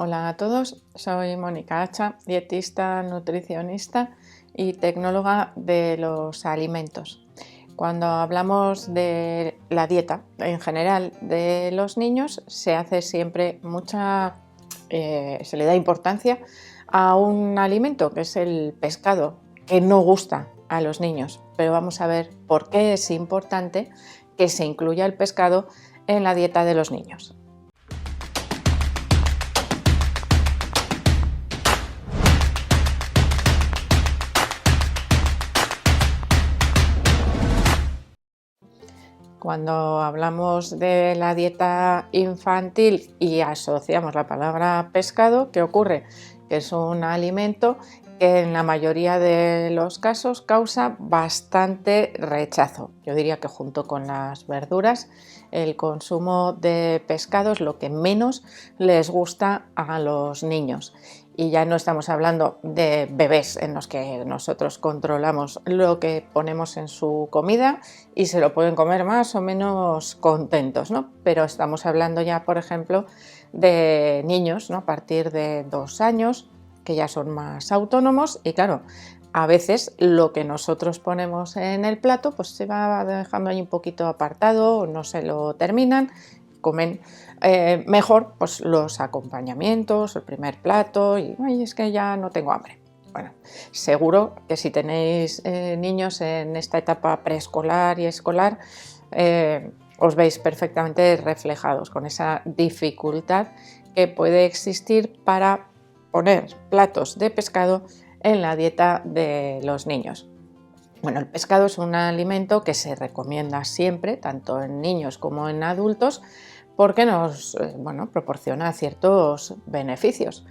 Hola a todos, soy Mónica Hacha, dietista, nutricionista y tecnóloga de los alimentos. Cuando hablamos de la dieta en general de los niños, se hace siempre se le da importancia a un alimento que es el pescado, que no gusta a los niños. Pero vamos a ver por qué es importante que se incluya el pescado en la dieta de los niños. Cuando hablamos de la dieta infantil y asociamos la palabra pescado, ¿qué ocurre? Que es un alimento que en la mayoría de los casos causa bastante rechazo. Yo diría que junto con las verduras, el consumo de pescado es lo que menos les gusta a los niños. Y ya no estamos hablando de bebés en los que nosotros controlamos lo que ponemos en su comida y se lo pueden comer más o menos contentos, ¿no? Pero estamos hablando ya, por ejemplo, de niños, ¿no? A partir de 2 años, que ya son más autónomos y claro, a veces lo que nosotros ponemos en el plato pues se va dejando ahí un poquito apartado, no se lo terminan, comen mejor pues los acompañamientos, el primer plato y ay, es que ya no tengo hambre. Bueno, seguro que si tenéis niños en esta etapa preescolar y escolar, os veis perfectamente reflejados con esa dificultad que puede existir para poner platos de pescado en la dieta de los niños. Bueno, el pescado es un alimento que se recomienda siempre, tanto en niños como en adultos, porque nos proporciona ciertos beneficios.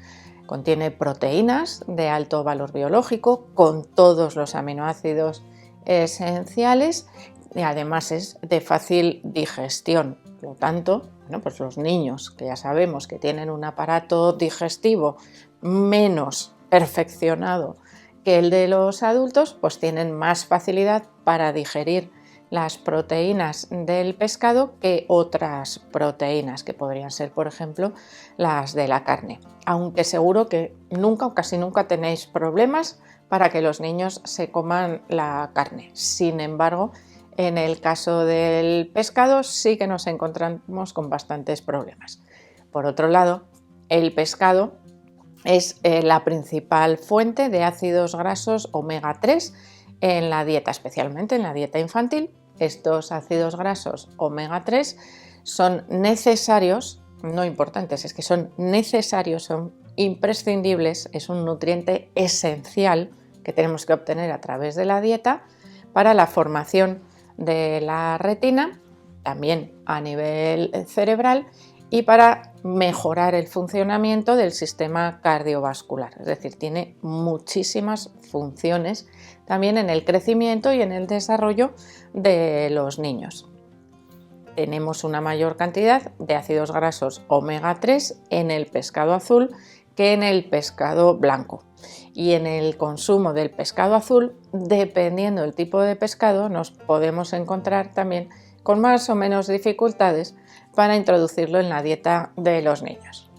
Contiene proteínas de alto valor biológico con todos los aminoácidos esenciales y además es de fácil digestión. Por lo tanto, pues los niños que ya sabemos que tienen un aparato digestivo menos perfeccionado que el de los adultos, pues tienen más facilidad para digerir las proteínas del pescado que otras proteínas que podrían ser, por ejemplo, las de la carne. Aunque seguro que nunca o casi nunca tenéis problemas para que los niños se coman la carne. Sin embargo, en el caso del pescado sí que nos encontramos con bastantes problemas. Por otro lado, el pescado es la principal fuente de ácidos grasos omega 3 en la dieta, especialmente en la dieta infantil. Estos ácidos grasos omega 3 son necesarios, no importantes, es que son necesarios, son imprescindibles, es un nutriente esencial que tenemos que obtener a través de la dieta para la formación de la retina, también a nivel cerebral y para mejorar el funcionamiento del sistema cardiovascular. Es decir, tiene muchísimas funciones también en el crecimiento y en el desarrollo de los niños. Tenemos una mayor cantidad de ácidos grasos omega 3 en el pescado azul que en el pescado blanco. Y en el consumo del pescado azul, dependiendo del tipo de pescado, nos podemos encontrar también con más o menos dificultades para introducirlo en la dieta de los niños.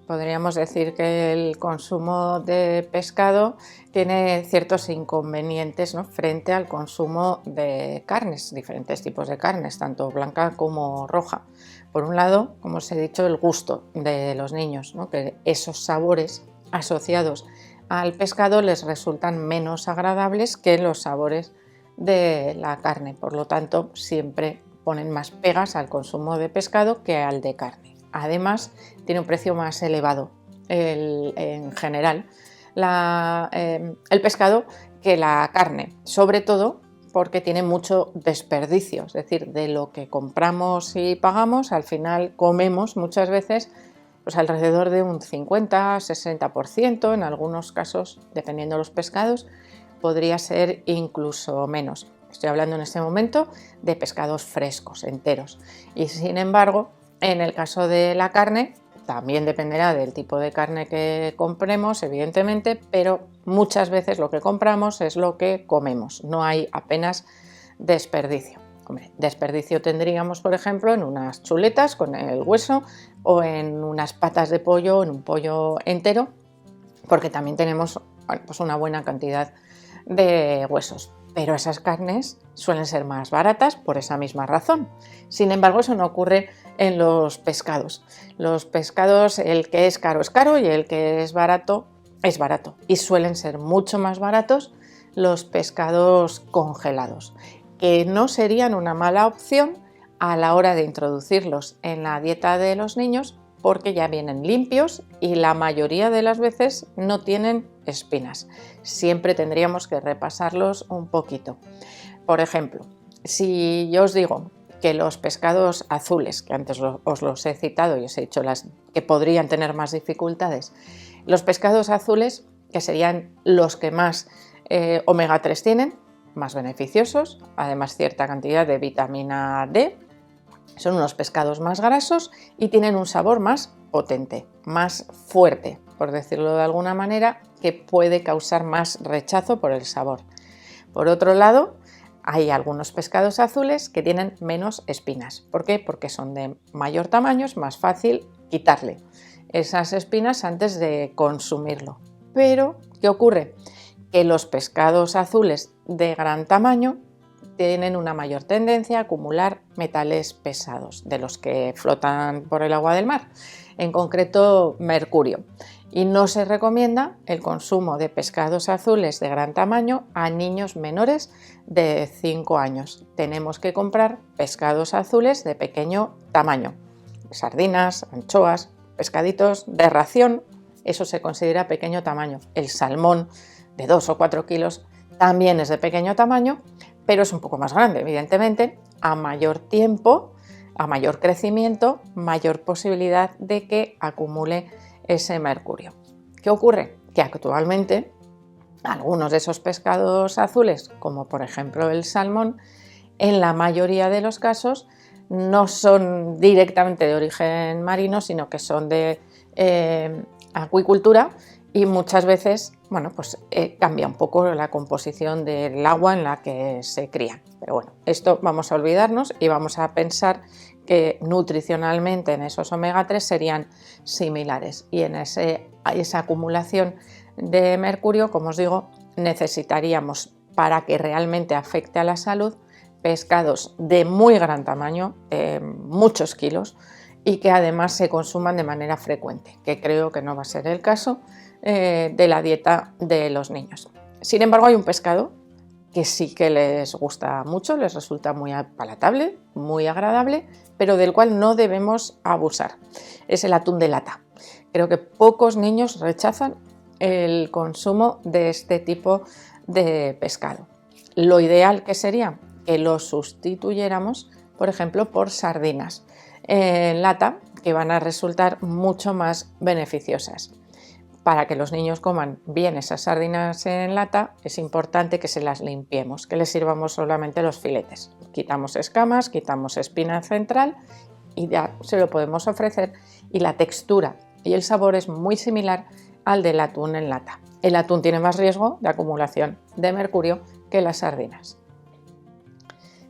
Podríamos decir que el consumo de pescado tiene ciertos inconvenientes, ¿no?, frente al consumo de carnes, diferentes tipos de carnes, tanto blanca como roja. Por un lado, como os he dicho, el gusto de los niños, ¿no?, que esos sabores asociados al pescado les resultan menos agradables que los sabores de la carne. Por lo tanto, siempre ponen más pegas al consumo de pescado que al de carne. Además, tiene un precio más elevado en general el pescado que la carne, sobre todo porque tiene mucho desperdicio, es decir, de lo que compramos y pagamos, al final comemos muchas veces pues alrededor de un 50-60%, en algunos casos, dependiendo de los pescados, podría ser incluso menos. Estoy hablando en este momento de pescados frescos, enteros. Y sin embargo, en el caso de la carne, también dependerá del tipo de carne que compremos, evidentemente, pero muchas veces lo que compramos es lo que comemos. No hay apenas desperdicio. Hombre, desperdicio tendríamos, por ejemplo, en unas chuletas con el hueso o en unas patas de pollo, en un pollo entero, porque también tenemos, bueno, pues una buena cantidad de huesos. Pero esas carnes suelen ser más baratas por esa misma razón. Sin embargo, eso no ocurre en los pescados. Los pescados, el que es caro y el que es barato. Y suelen ser mucho más baratos los pescados congelados, que no serían una mala opción a la hora de introducirlos en la dieta de los niños, porque ya vienen limpios y la mayoría de las veces no tienen espinas. Siempre tendríamos que repasarlos un poquito. Por ejemplo, si yo os digo que los pescados azules, que antes os los he citado y os he dicho las que podrían tener más dificultades, los pescados azules, que serían los que más omega 3 tienen, más beneficiosos, además cierta cantidad de vitamina D, son unos pescados más grasos y tienen un sabor más potente, más fuerte, por decirlo de alguna manera, que puede causar más rechazo por el sabor. Por otro lado, hay algunos pescados azules que tienen menos espinas. ¿Por qué? Porque son de mayor tamaño, es más fácil quitarle esas espinas antes de consumirlo. Pero, ¿qué ocurre? Que los pescados azules de gran tamaño tienen una mayor tendencia a acumular metales pesados, de los que flotan por el agua del mar, en concreto mercurio. Y no se recomienda el consumo de pescados azules de gran tamaño a niños menores de 5 años. Tenemos que comprar pescados azules de pequeño tamaño, sardinas, anchoas, pescaditos de ración, eso se considera pequeño tamaño. El salmón de 2 o 4 kilos también es de pequeño tamaño, pero es un poco más grande, evidentemente. A mayor tiempo, a mayor crecimiento, mayor posibilidad de que acumule ese mercurio. ¿Qué ocurre? Que actualmente algunos de esos pescados azules, como por ejemplo el salmón, en la mayoría de los casos no son directamente de origen marino, sino que son de acuicultura, y muchas veces, bueno, pues cambia un poco la composición del agua en la que se crían. Pero bueno, esto vamos a olvidarnos y vamos a pensar que nutricionalmente en esos omega 3 serían similares, y en esa acumulación de mercurio, como os digo, necesitaríamos, para que realmente afecte a la salud, pescados de muy gran tamaño, de muchos kilos, y que además se consuman de manera frecuente, que creo que no va a ser el caso de la dieta de los niños. Sin embargo, hay un pescado que sí que les gusta mucho, les resulta muy palatable, muy agradable, pero del cual no debemos abusar. Es el atún de lata. Creo que pocos niños rechazan el consumo de este tipo de pescado. Lo ideal que sería que lo sustituyéramos, por ejemplo, por sardinas en lata, que van a resultar mucho más beneficiosas. Para que los niños coman bien esas sardinas en lata, es importante que se las limpiemos, que les sirvamos solamente los filetes. Quitamos escamas, quitamos espina central y ya se lo podemos ofrecer, y la textura y el sabor es muy similar al del atún en lata. El atún tiene más riesgo de acumulación de mercurio que las sardinas.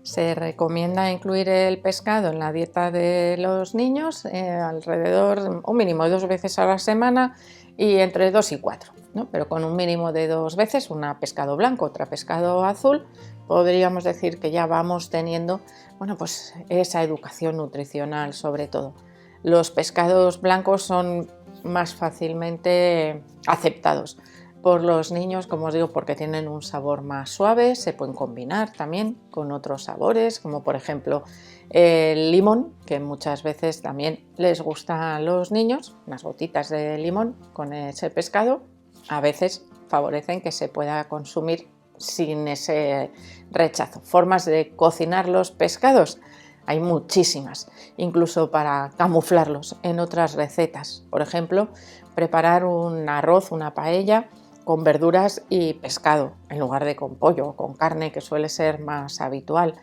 Se recomienda incluir el pescado en la dieta de los niños alrededor, un mínimo de 2 veces a la semana, y entre 2 y 4, ¿no? Pero con un mínimo de 2 veces, una pescado blanco, otra pescado azul, podríamos decir que ya vamos teniendo, bueno, pues esa educación nutricional sobre todo. Los pescados blancos son más fácilmente aceptados por los niños, como os digo, porque tienen un sabor más suave, se pueden combinar también con otros sabores, como por ejemplo el limón, que muchas veces también les gusta a los niños. Unas gotitas de limón con ese pescado a veces favorecen que se pueda consumir sin ese rechazo. Formas de cocinar los pescados hay muchísimas, incluso para camuflarlos en otras recetas. Por ejemplo, preparar un arroz, una paella con verduras y pescado, en lugar de con pollo o con carne, que suele ser más habitual.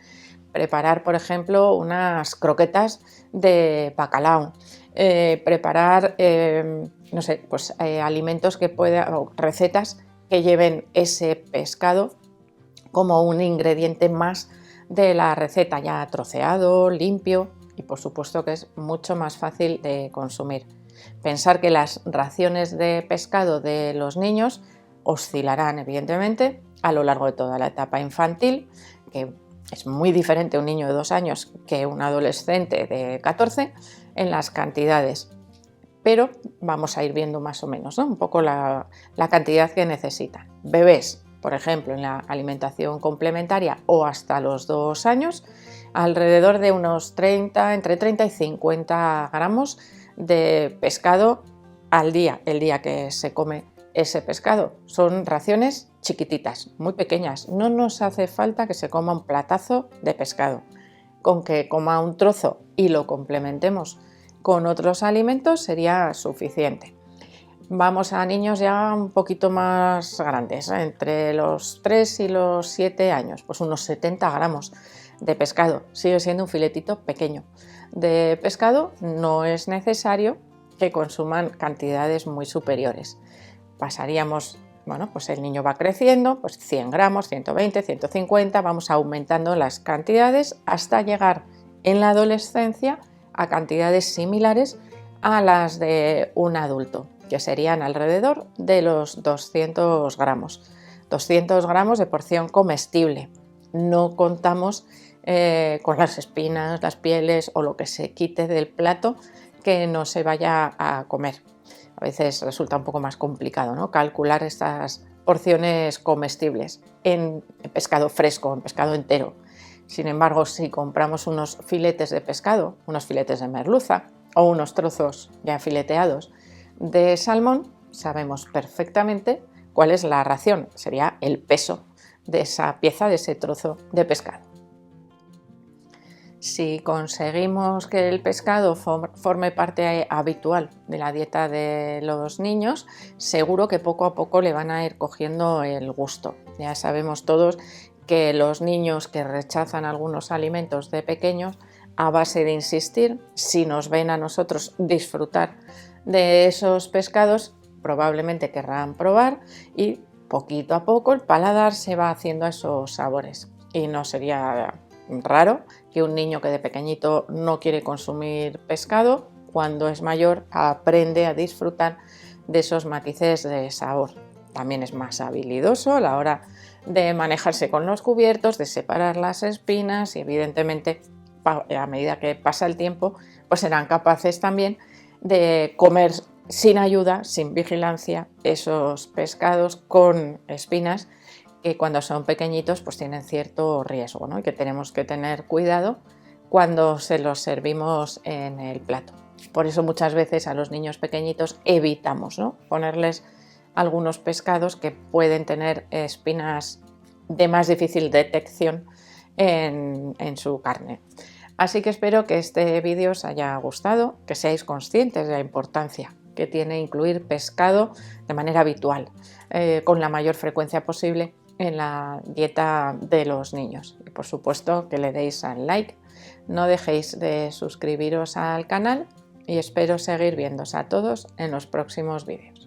Preparar, por ejemplo, unas croquetas de bacalao. Preparar, no sé, pues alimentos que o recetas que lleven ese pescado como un ingrediente más de la receta ya troceado, limpio y por supuesto que es mucho más fácil de consumir. Pensar que las raciones de pescado de los niños oscilarán evidentemente a lo largo de toda la etapa infantil, que es muy diferente un niño de 2 años que un adolescente de 14 en las cantidades, pero vamos a ir viendo más o menos, ¿no? Un poco la cantidad que necesitan. Bebés, por ejemplo, en la alimentación complementaria o hasta los 2 años, alrededor de unos 30, entre 30 y 50 gramos de pescado al día, el día que se come ese pescado. Son raciones chiquititas, muy pequeñas. No nos hace falta que se coma un platazo de pescado. Con que coma un trozo y lo complementemos con otros alimentos sería suficiente. Vamos a niños ya un poquito más grandes, entre los 3 y los 7 años, pues unos 70 gramos de pescado. Sigue siendo un filetito pequeño de pescado, no es necesario que consuman cantidades muy superiores. Pasaríamos, bueno, pues el niño va creciendo, pues 100 gramos, 120, 150, vamos aumentando las cantidades hasta llegar en la adolescencia a cantidades similares a las de un adulto, que serían alrededor de los 200 gramos. 200 gramos de porción comestible. No contamos con las espinas, las pieles o lo que se quite del plato que no se vaya a comer. A veces resulta un poco más complicado, ¿no?, calcular estas porciones comestibles en pescado fresco, en pescado entero. Sin embargo, si compramos unos filetes de pescado, unos filetes de merluza o unos trozos ya fileteados de salmón, sabemos perfectamente cuál es la ración, sería el peso de esa pieza, de ese trozo de pescado. Si conseguimos que el pescado forme parte habitual de la dieta de los niños, seguro que poco a poco le van a ir cogiendo el gusto. Ya sabemos todos que los niños que rechazan algunos alimentos de pequeños, a base de insistir, si nos ven a nosotros disfrutar de esos pescados, probablemente querrán probar y poquito a poco el paladar se va haciendo a esos sabores. Y no sería raro que un niño que de pequeñito no quiere consumir pescado, cuando es mayor aprende a disfrutar de esos matices de sabor. También es más habilidoso a la hora de manejarse con los cubiertos, de separar las espinas y evidentemente a medida que pasa el tiempo pues serán capaces también de comer sin ayuda, sin vigilancia, esos pescados con espinas que cuando son pequeñitos pues tienen cierto riesgo, ¿no?, y que tenemos que tener cuidado cuando se los servimos en el plato. Por eso muchas veces a los niños pequeñitos evitamos, ¿no?, ponerles algunos pescados que pueden tener espinas de más difícil detección en su carne. Así que espero que este vídeo os haya gustado, que seáis conscientes de la importancia que tiene incluir pescado de manera habitual, con la mayor frecuencia posible en la dieta de los niños. Y por supuesto que le deis al like, no dejéis de suscribiros al canal y espero seguir viéndoos a todos en los próximos vídeos.